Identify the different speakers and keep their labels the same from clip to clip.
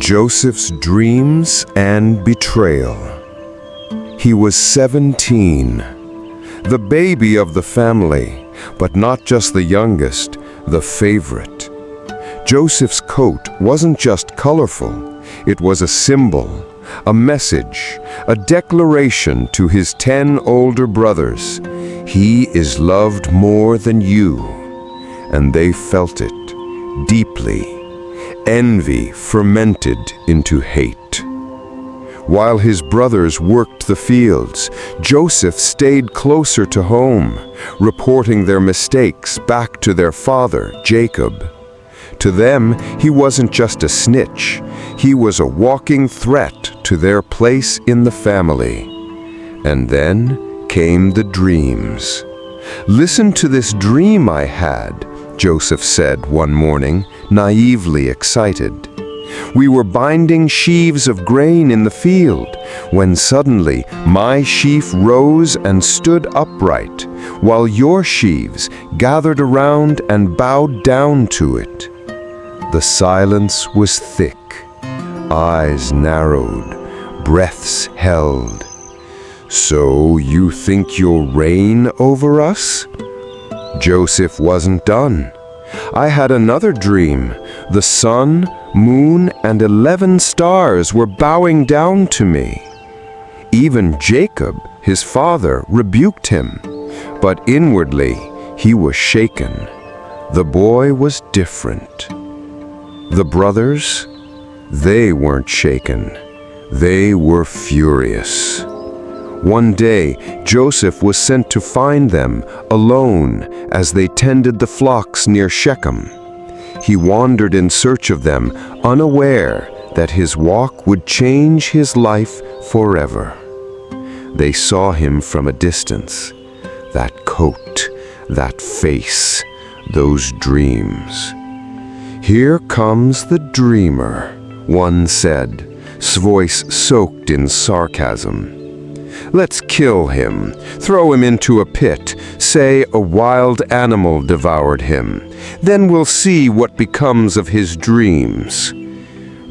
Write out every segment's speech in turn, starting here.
Speaker 1: Joseph's dreams and betrayal. He was 17, the baby of the family, but not just the youngest, the favorite. Joseph's coat wasn't just colorful, it was a symbol, a message, a declaration to his 10 older brothers. He is loved more than you. And they felt it deeply. Envy fermented into hate. While his brothers worked the fields, Joseph stayed closer to home, reporting their mistakes back to their father, Jacob. To them, he wasn't just a snitch. He was a walking threat to their place in the family. And then came the dreams. "Listen to this dream I had," Joseph said one morning, naively excited. "We were binding sheaves of grain in the field, when suddenly my sheaf rose and stood upright, while your sheaves gathered around and bowed down to it." The silence was thick, eyes narrowed, breaths held. "So you think you'll reign over us?" Joseph wasn't done. "I had another dream. The sun, moon, and 11 stars were bowing down to me." Even Jacob, his father, rebuked him, but inwardly he was shaken. The boy was different. The brothers, they weren't shaken. They were furious. One day, Joseph was sent to find them alone as they tended the flocks near Shechem. He wandered in search of them, unaware that his walk would change his life forever. They saw him from a distance. That coat, that face, those dreams. "Here comes the dreamer," one said, voice soaked in sarcasm. "Let's kill him, throw him into a pit, say a wild animal devoured him. Then we'll see what becomes of his dreams."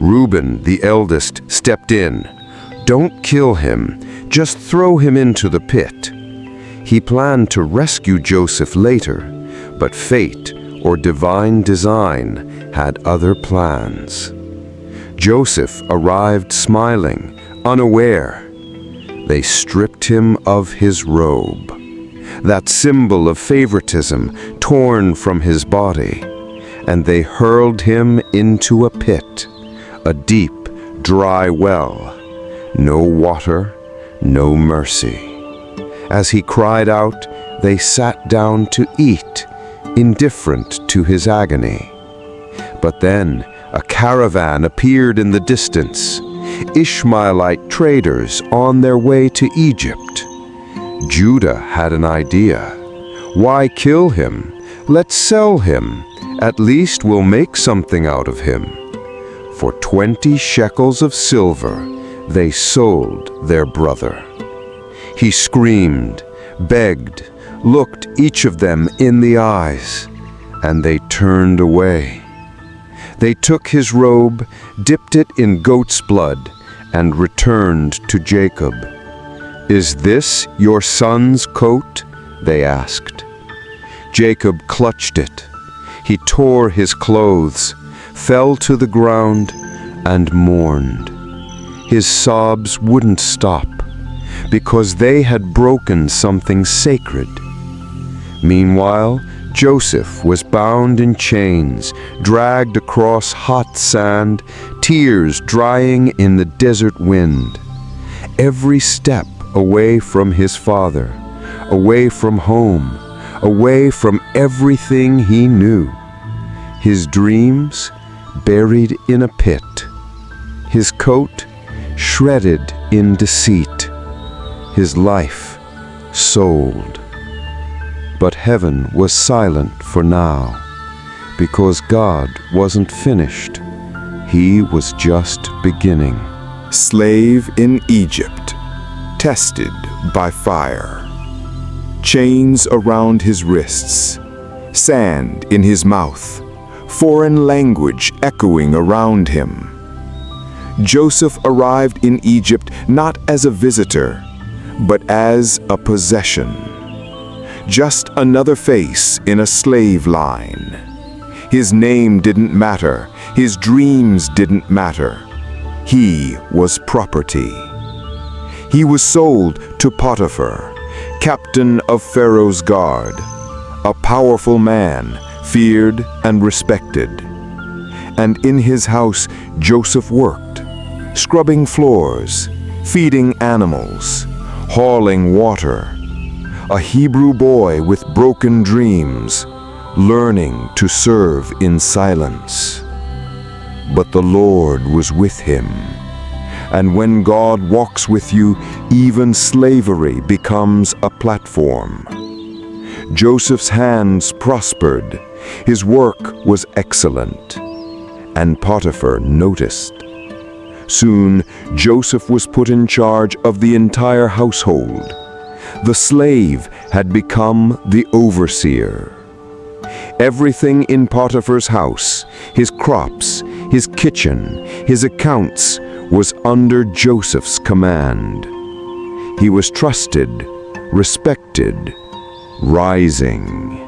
Speaker 1: Reuben, the eldest, stepped in. "Don't kill him, just throw him into the pit." He planned to rescue Joseph later, but fate, or divine design, had other plans. Joseph arrived smiling, unaware. They stripped him of his robe, that symbol of favoritism torn from his body, and they hurled him into a pit, a deep, dry well. No water, no mercy. As he cried out, they sat down to eat, indifferent to his agony. But then a caravan appeared in the distance, Ishmaelite traders on their way to Egypt. Judah had an idea. "Why kill him? Let's sell him. At least we'll make something out of him." For 20 shekels of silver, they sold their brother. He screamed, begged, looked each of them in the eyes, and they turned away. They took his robe, dipped it in goat's blood, and returned to Jacob. "Is this your son's coat?" they asked. Jacob clutched it. He tore his clothes, fell to the ground, and mourned. His sobs wouldn't stop, because they had broken something sacred. Meanwhile, Joseph was bound in chains, dragged across hot sand, tears drying in the desert wind. Every step away from his father, away from home, away from everything he knew. His dreams buried in a pit. His coat shredded in deceit. His life sold. But heaven was silent for now, because God wasn't finished. He was just beginning.
Speaker 2: Slave in Egypt, tested by fire. Chains around his wrists, sand in his mouth, foreign language echoing around him. Joseph arrived in Egypt not as a visitor, but as a possession. Just another face in a slave line. His name didn't matter. His dreams didn't matter. He was property. He was sold to Potiphar, captain of Pharaoh's guard, a powerful man, feared and respected. And in his house Joseph worked, scrubbing floors, feeding animals, hauling water. A Hebrew boy with broken dreams, learning to serve in silence. But the Lord was with him. And when God walks with you, even slavery becomes a platform. Joseph's hands prospered. His work was excellent. And Potiphar noticed. Soon, Joseph was put in charge of the entire household. The slave had become the overseer. Everything in Potiphar's house, his crops, his kitchen, his accounts, was under Joseph's command. He was trusted, respected, rising.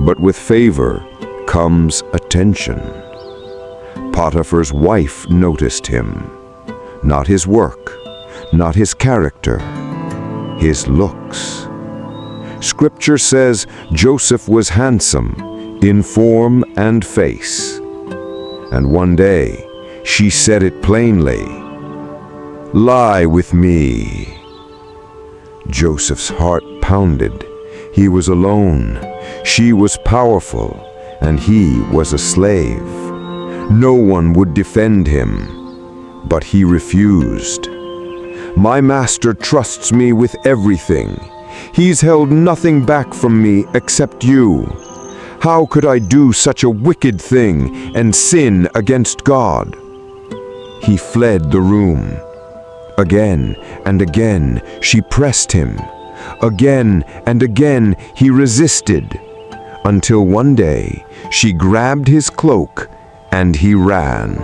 Speaker 2: But with favor comes attention. Potiphar's wife noticed him. Not his work, not his character, his looks. Scripture says Joseph was handsome in form and face. And one day, she said it plainly, "Lie with me." Joseph's heart pounded. He was alone. She was powerful, and he was a slave. No one would defend him, but he refused. "My master trusts me with everything. He's held nothing back from me except you. How could I do such a wicked thing and sin against God?" He fled the room. Again and again she pressed him. Again and again he resisted, until one day she grabbed his cloak and he ran.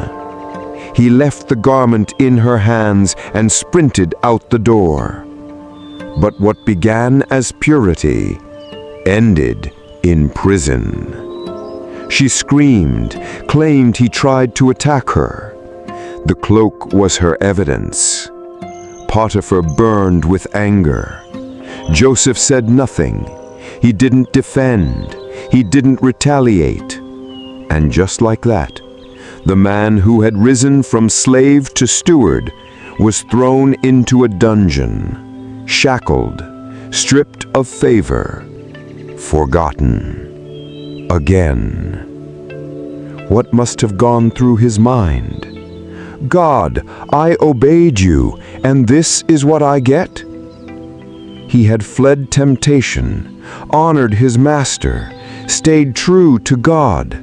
Speaker 2: He left the garment in her hands and sprinted out the door. But what began as purity ended in prison. She screamed, claimed he tried to attack her. The cloak was her evidence. Potiphar burned with anger. Joseph said nothing. He didn't defend. He didn't retaliate. And just like that, the man who had risen from slave to steward was thrown into a dungeon, shackled, stripped of favor, forgotten. Again. What must have gone through his mind? God, I obeyed you, and this is what I get? He had fled temptation, honored his master, stayed true to God,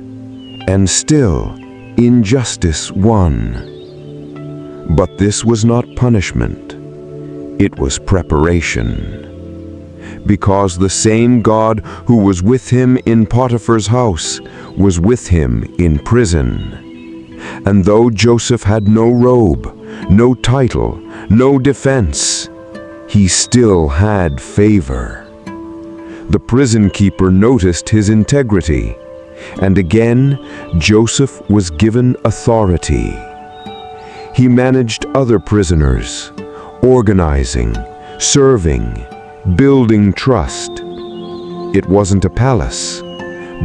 Speaker 2: and still injustice won. But this was not punishment. It was preparation. Because the same God who was with him in Potiphar's house was with him in prison. And though Joseph had no robe, no title, no defense, he still had favor. The prison keeper noticed his integrity, and again Joseph was given authority. He managed other prisoners, organizing, serving, building trust. It wasn't a palace,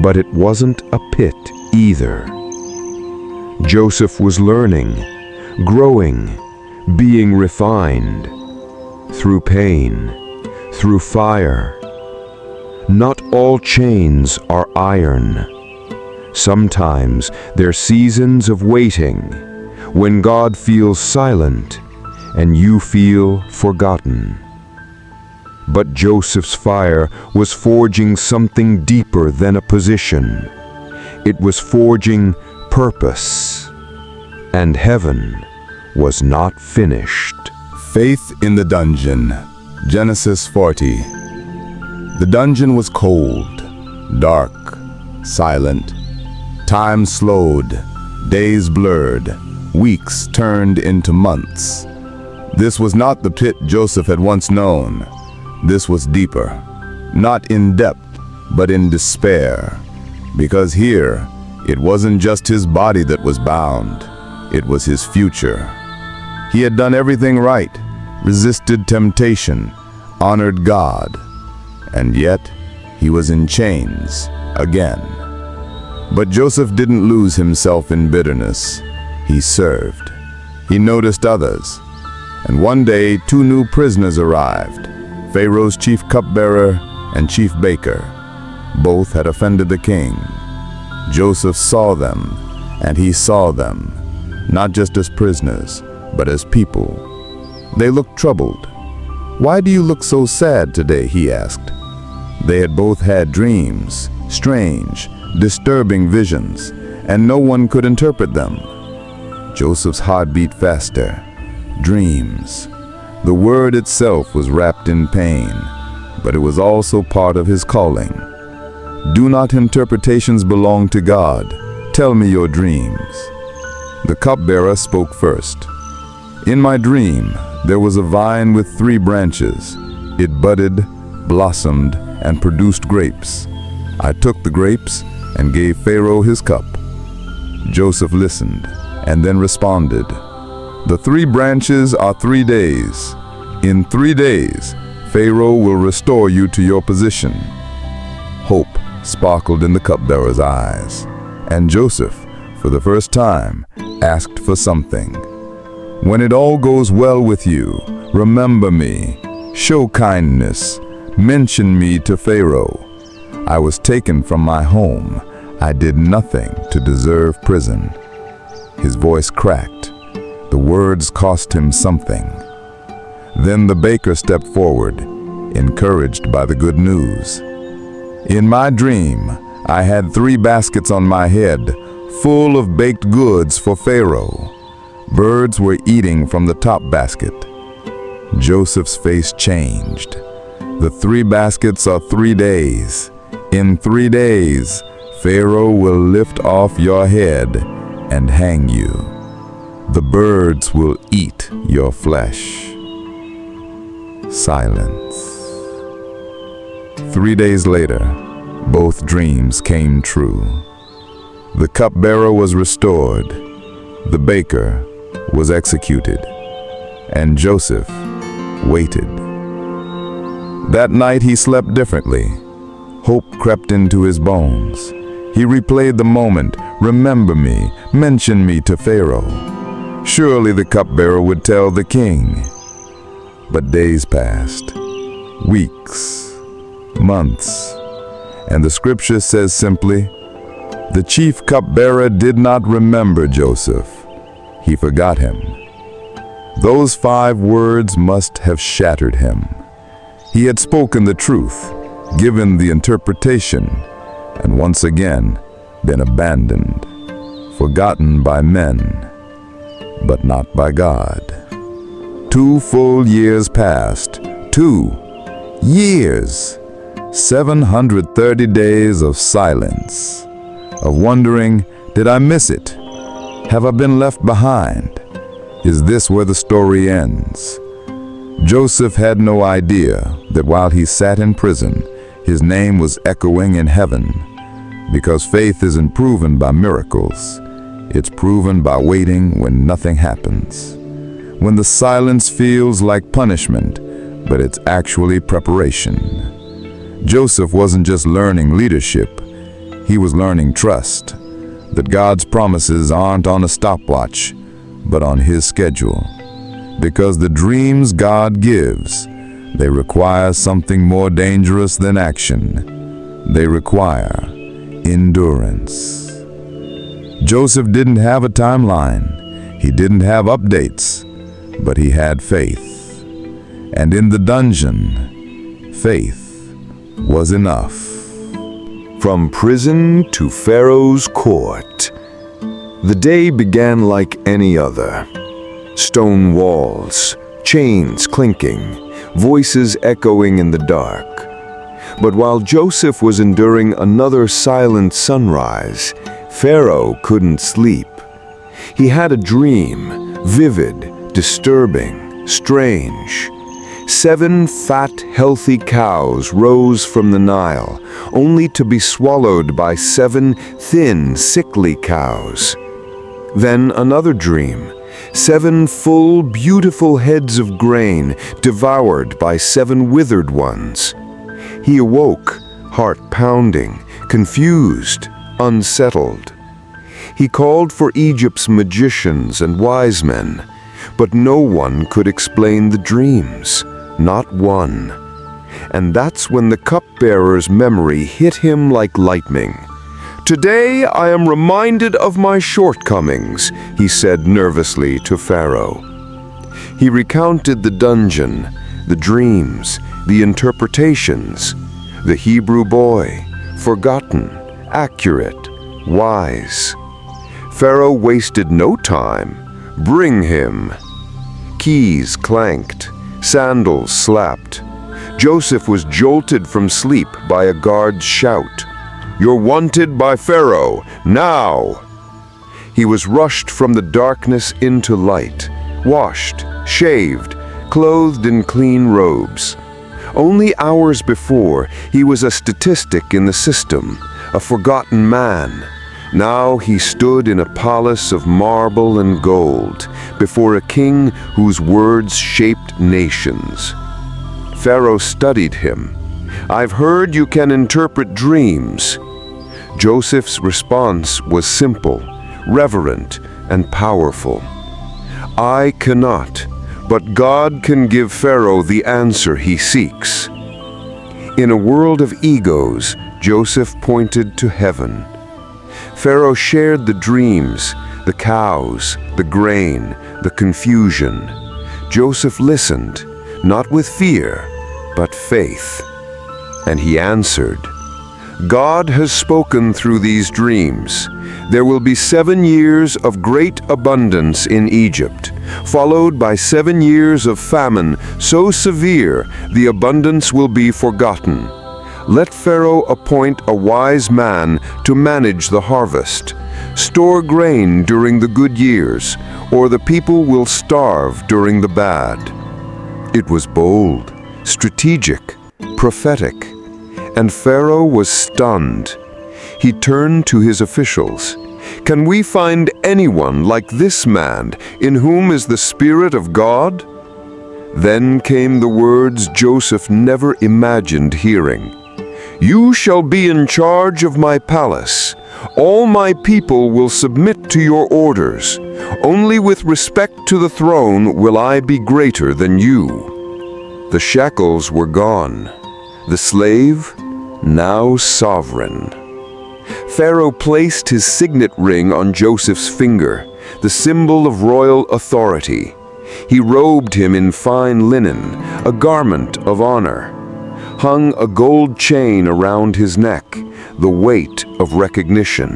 Speaker 2: but it wasn't a pit either. Joseph was learning, growing, being refined, through pain, through fire. Not all chains are iron. Sometimes they're seasons of waiting, when God feels silent and you feel forgotten. But Joseph's fire was forging something deeper than a position. It was forging purpose, and heaven was not finished.
Speaker 3: Faith in the dungeon. Genesis 40. The dungeon was cold, dark, silent. Time slowed, days blurred, Weeks turned into months. This was not the pit Joseph had once known. This was deeper, not in depth, but in despair. Because here, it wasn't just his body that was bound, it was his future. He had done everything right, resisted temptation, honored God, and yet he was in chains again. But Joseph didn't lose himself in bitterness. He served. He noticed others. And one day, 2 new prisoners arrived, Pharaoh's chief cupbearer and chief baker. Both had offended the king. Joseph saw them, and he saw them, not just as prisoners, but as people. They looked troubled. "Why do you look so sad today?" he asked. They had both had dreams, strange, disturbing visions, and no one could interpret them. Joseph's heart beat faster. Dreams. The word itself was wrapped in pain, but it was also part of his calling. "Do not interpretations belong to God? Tell me your dreams." The cupbearer spoke first. "In my dream, there was a vine with 3 branches. It budded, blossomed, and produced grapes. I took the grapes and gave Pharaoh his cup." Joseph listened and then responded, "The 3 branches are 3 days. In 3 days, Pharaoh will restore you to your position." Hope sparkled in the cupbearer's eyes, and Joseph, for the first time, asked for something. "When it all goes well with you, remember me, show kindness, mention me to Pharaoh. I was taken from my home. I did nothing to deserve prison." His voice cracked. The words cost him something. Then the baker stepped forward, encouraged by the good news. "In my dream, I had 3 baskets on my head, full of baked goods for Pharaoh. Birds were eating from the top basket." Joseph's face changed. "The 3 baskets are 3 days. In 3 days, Pharaoh will lift off your head and hang you. The birds will eat your flesh." Silence. 3 days later, both dreams came true. The cupbearer was restored, the baker was executed, and Joseph waited. That night he slept differently. Hope crept into his bones. He replayed the moment. "Remember me, mention me to Pharaoh. Surely the cupbearer would tell the king." But days passed, weeks, months, and the scripture says simply, the chief cupbearer did not remember Joseph. He forgot him. Those 5 words must have shattered him. He had spoken the truth, given the interpretation, and once again been abandoned, forgotten by men, but not by God. 2 full years passed. 2 years. 730 days of silence, of wondering, did I miss it? Have I been left behind? Is this where the story ends? Joseph had no idea that while he sat in prison, his name was echoing in heaven, because faith isn't proven by miracles. It's proven by waiting when nothing happens. When the silence feels like punishment, but it's actually preparation. Joseph wasn't just learning leadership, he was learning trust, that God's promises aren't on a stopwatch, but on his schedule. Because the dreams God gives, they require something more dangerous than action. They require endurance. Joseph didn't have a timeline. He didn't have updates, but he had faith. And in the dungeon, faith was enough.
Speaker 1: From prison to Pharaoh's court. The day began like any other. Stone walls, chains clinking, voices echoing in the dark. But while Joseph was enduring another silent sunrise, Pharaoh couldn't sleep. He had a dream, vivid, disturbing, strange. 7 fat, healthy cows rose from the Nile, only to be swallowed by 7 thin, sickly cows. Then another dream. 7 full, beautiful heads of grain devoured by 7 withered ones. He awoke, heart pounding, confused, unsettled. He called for Egypt's magicians and wise men, but no one could explain the dreams, not one. And that's when the cupbearer's memory hit him like lightning. "Today I am reminded of my shortcomings," he said nervously to Pharaoh. He recounted the dungeon, the dreams, the interpretations, the Hebrew boy, forgotten, accurate, wise. Pharaoh wasted no time. "Bring him." Keys clanked, sandals slapped. Joseph was jolted from sleep by a guard's shout. "You're wanted by Pharaoh, now!" He was rushed from the darkness into light, washed, shaved, clothed in clean robes. Only hours before, he was a statistic in the system, a forgotten man. Now he stood in a palace of marble and gold, before a king whose words shaped nations. Pharaoh studied him. "I've heard you can interpret dreams." Joseph's response was simple, reverent, and powerful. "I cannot, but God can give Pharaoh the answer he seeks." In a world of egos, Joseph pointed to heaven. Pharaoh shared the dreams, the cows, the grain, the confusion. Joseph listened, not with fear, but faith. And he answered, "God has spoken through these dreams. There will be 7 years of great abundance in Egypt, followed by 7 years of famine so severe the abundance will be forgotten. Let Pharaoh appoint a wise man to manage the harvest. Store grain during the good years, or the people will starve during the bad." It was bold, strategic, prophetic, and Pharaoh was stunned. He turned to his officials. "Can we find anyone like this man, in whom is the Spirit of God?" Then came the words Joseph never imagined hearing. "You shall be in charge of my palace. All my people will submit to your orders. Only with respect to the throne will I be greater than you." The shackles were gone. The slave, now sovereign. Pharaoh placed his signet ring on Joseph's finger, the symbol of royal authority. He robed him in fine linen, a garment of honor. Hung a gold chain around his neck, the weight of recognition.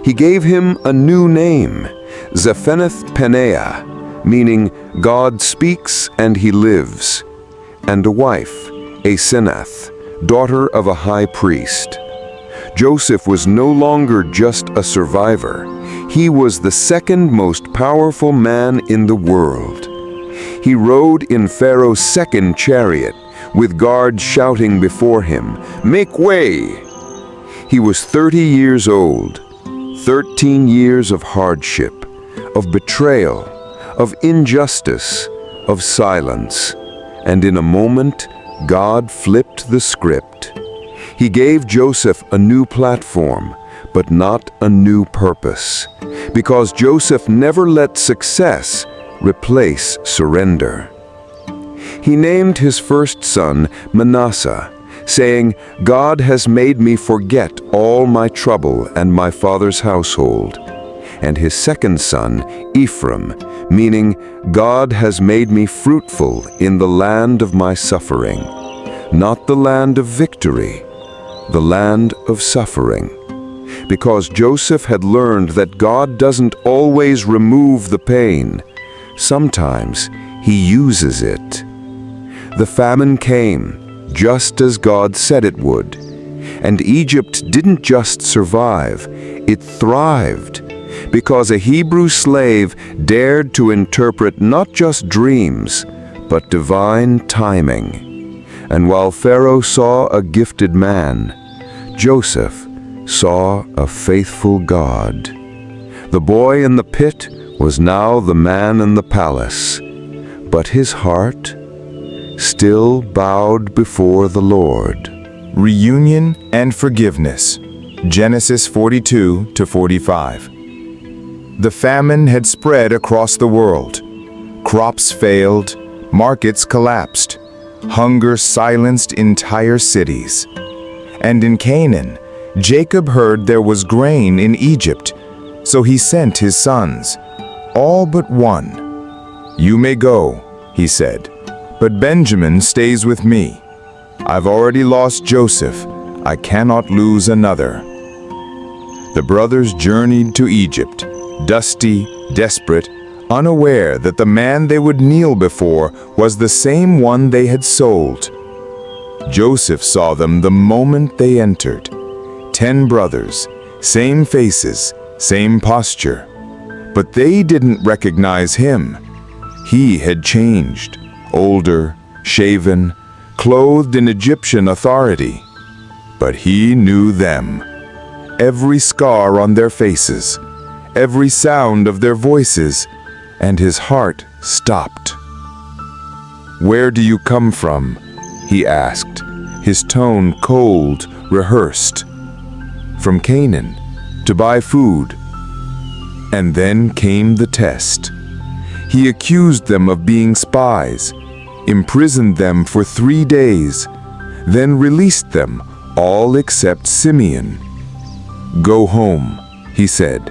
Speaker 1: He gave him a new name, Zephanath-Paneah, meaning God speaks and he lives, and a wife, Asenath, daughter of a high priest. Joseph was no longer just a survivor. He was the second most powerful man in the world. He rode in Pharaoh's second chariot, with guards shouting before him, "Make way!" He was 30 years old, 13 years of hardship, of betrayal, of injustice, of silence. And in a moment, God flipped the script. He gave Joseph a new platform, but not a new purpose, because Joseph never let success replace surrender. He named his first son Manasseh, saying, "God has made me forget all my trouble and my father's household." And his second son, Ephraim, meaning, "God has made me fruitful in the land of my suffering," not the land of victory, the land of suffering. Because Joseph had learned that God doesn't always remove the pain. Sometimes he uses it. The famine came, just as God said it would. And Egypt didn't just survive, it thrived. because a Hebrew slave dared to interpret not just dreams, but divine timing. And while Pharaoh saw a gifted man, Joseph saw a faithful God. The boy in the pit was now the man in the palace, but his heart still bowed before the Lord.
Speaker 2: Reunion and forgiveness. Genesis 42 to 45. The famine had spread across the world. Crops failed, markets collapsed, hunger silenced entire cities. And in Canaan, Jacob heard there was grain in Egypt, so he sent his sons, all but one. "You may go," he said, "but Benjamin stays with me. I've already lost Joseph. I cannot lose another." The brothers journeyed to Egypt, dusty, desperate, unaware that the man they would kneel before was the same one they had sold. Joseph saw them the moment they entered. 10 brothers, same faces, same posture. But they didn't recognize him. He had changed, older, shaven, clothed in Egyptian authority. But he knew them. Every scar on their faces, every sound of their voices, and his heart stopped. "Where do you come from?" he asked, his tone cold, rehearsed. "From Canaan, to buy food." And then came the test. He accused them of being spies, imprisoned them for 3 days, then released them, all except Simeon. "Go home," he said.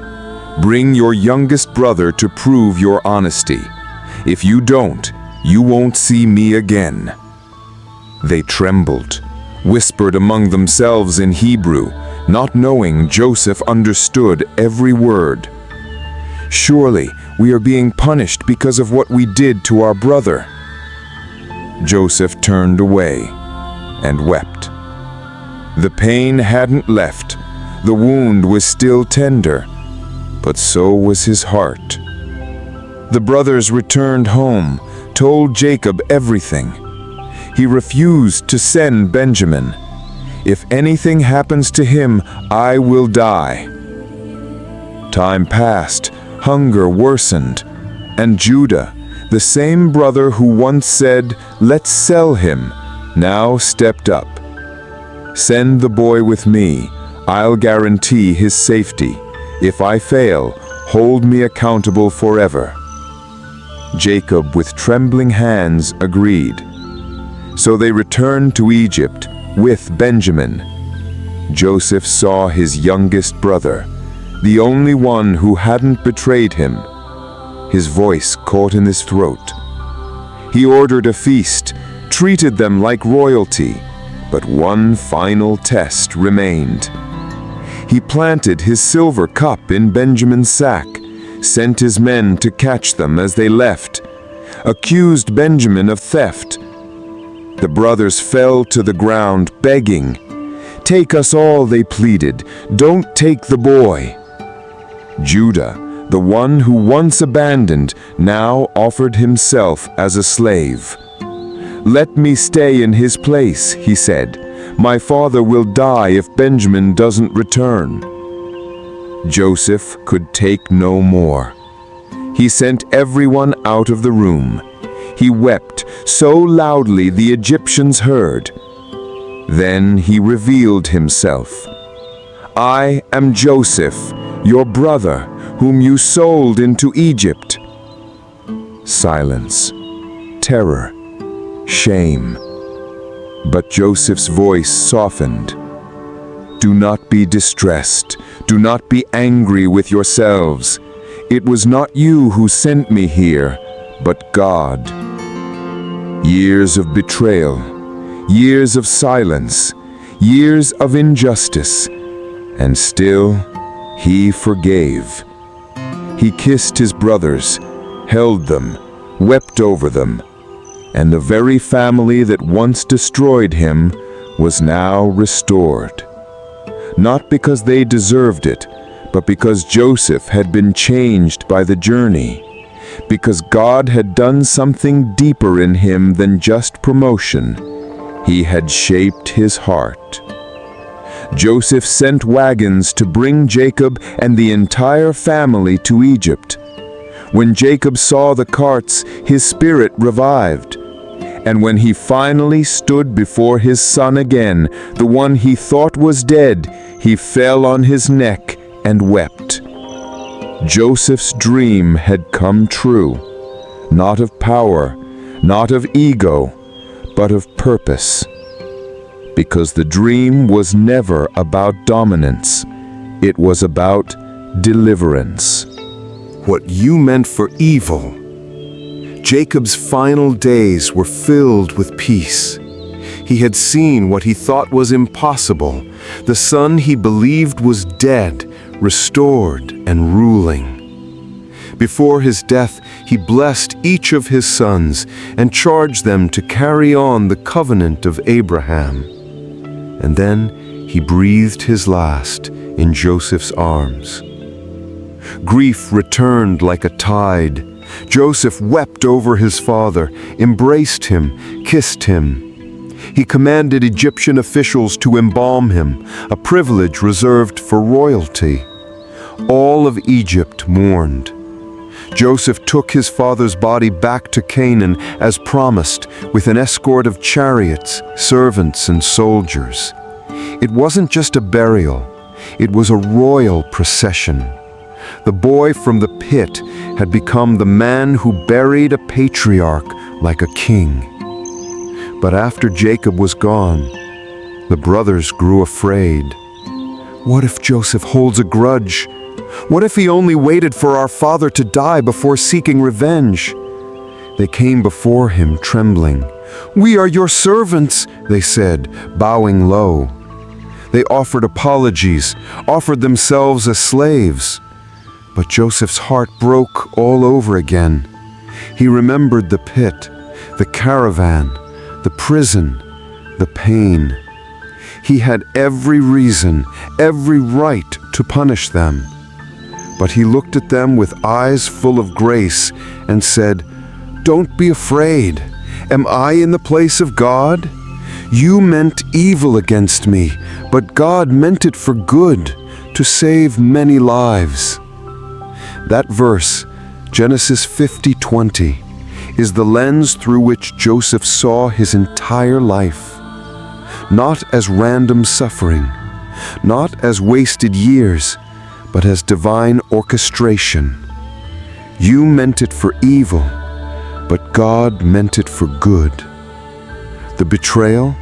Speaker 2: "Bring your youngest brother to prove your honesty. If you don't, you won't see me again." They trembled, whispered among themselves in Hebrew, not knowing Joseph understood every word. "Surely we are being punished because of what we did to our brother." Joseph turned away and wept. The pain hadn't left. The wound was still tender, but so was his heart. The brothers returned home, told Jacob everything. He refused to send Benjamin. "If anything happens to him, I will die." Time passed, hunger worsened, and Judah, the same brother who once said, "Let's sell him," now stepped up. "Send the boy with me. I'll guarantee his safety. If I fail, hold me accountable forever." Jacob, with trembling hands, agreed. So they returned to Egypt with Benjamin. Joseph saw his youngest brother, the only one who hadn't betrayed him. His voice caught in his throat. He ordered a feast, treated them like royalty, but one final test remained. He planted his silver cup in Benjamin's sack, sent his men to catch them as they left, accused Benjamin of theft. The brothers fell to the ground, begging. "Take us all," they pleaded. "Don't take the boy." Judah, the one who once abandoned, now offered himself as a slave. "Let me stay in his place," he said. "My father will die if Benjamin doesn't return." Joseph could take no more. He sent everyone out of the room. He wept so loudly the Egyptians heard. Then he revealed himself. "I am Joseph, your brother, whom you sold into Egypt." Silence, terror, shame. But Joseph's voice softened. "Do not be distressed. Do not be angry with yourselves. It was not you who sent me here, but God." Years of betrayal, years of silence, years of injustice, and still he forgave. He kissed his brothers, held them, wept over them, and the very family that once destroyed him was now restored. Not because they deserved it, but because Joseph had been changed by the journey, because God had done something deeper in him than just promotion. He had shaped his heart. Joseph sent wagons to bring Jacob and the entire family to Egypt. When Jacob saw the carts, his spirit revived. And when he finally stood before his son again, the one he thought was dead, he fell on his neck and wept. Joseph's dream had come true, not of power, not of ego, but of purpose. Because the dream was never about dominance, it was about deliverance.
Speaker 1: What you meant for evil. Jacob's final days were filled with peace. He had seen what he thought was impossible. The son he believed was dead, restored and ruling. Before his death, he blessed each of his sons and charged them to carry on the covenant of Abraham. And then he breathed his last in Joseph's arms. Grief returned like a tide. Joseph wept over his father, embraced him, kissed him. He commanded Egyptian officials to embalm him, a privilege reserved for royalty. All of Egypt mourned. Joseph took his father's body back to Canaan as promised, with an escort of chariots, servants, and soldiers. It wasn't just a burial, it was a royal procession. The boy from the pit had become the man who buried a patriarch like a king. But after Jacob was gone, the brothers grew afraid. What if Joseph holds a grudge? What if he only waited for our father to die before seeking revenge? They came before him trembling. "We are your servants," they said, bowing low. They offered apologies, offered themselves as slaves. But Joseph's heart broke all over again. He remembered the pit, the caravan, the prison, the pain. He had every reason, every right to punish them. But he looked at them with eyes full of grace and said, "Don't be afraid. Am I in the place of God? You meant evil against me, but God meant it for good, to save many lives." That verse, Genesis 50:20, is the lens through which Joseph saw his entire life. Not as random suffering, not as wasted years, but as divine orchestration. You meant it for evil, but God meant it for good. The betrayal,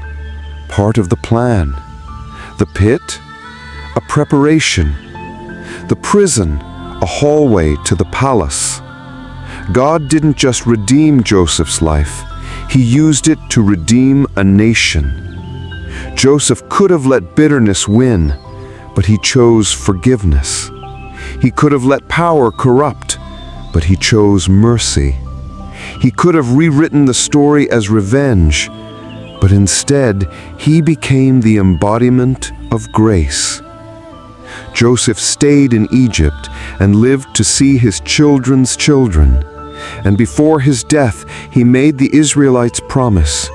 Speaker 1: part of the plan. The pit, a preparation. The prison, a hallway to the palace. God didn't just redeem Joseph's life, he used it to redeem a nation. Joseph could have let bitterness win, but he chose forgiveness. He could have let power corrupt, but he chose mercy. He could have rewritten the story as revenge, but instead he became the embodiment of grace. Joseph stayed in Egypt and lived to see his children's children. And before his death, he made the Israelites promise,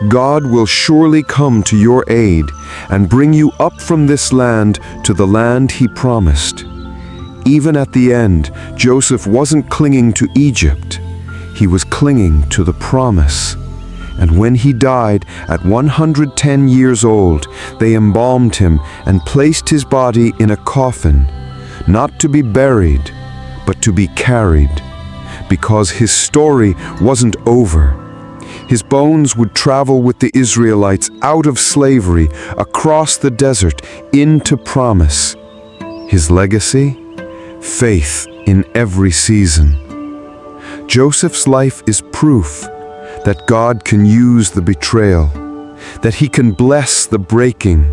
Speaker 1: "God will surely come to your aid and bring you up from this land to the land he promised." Even at the end, Joseph wasn't clinging to Egypt. He was clinging to the promise. And when he died at 110 years old, they embalmed him and placed his body in a coffin, not to be buried, but to be carried, because his story wasn't over. His bones would travel with the Israelites out of slavery, across the desert, into promise. His legacy? Faith in every season. Joseph's life is proof that God can use the betrayal, that he can bless the breaking,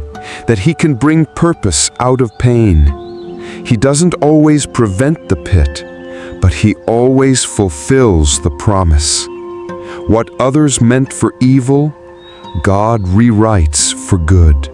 Speaker 1: that he can bring purpose out of pain. He doesn't always prevent the pit, but he always fulfills the promise. What others meant for evil, God rewrites for good.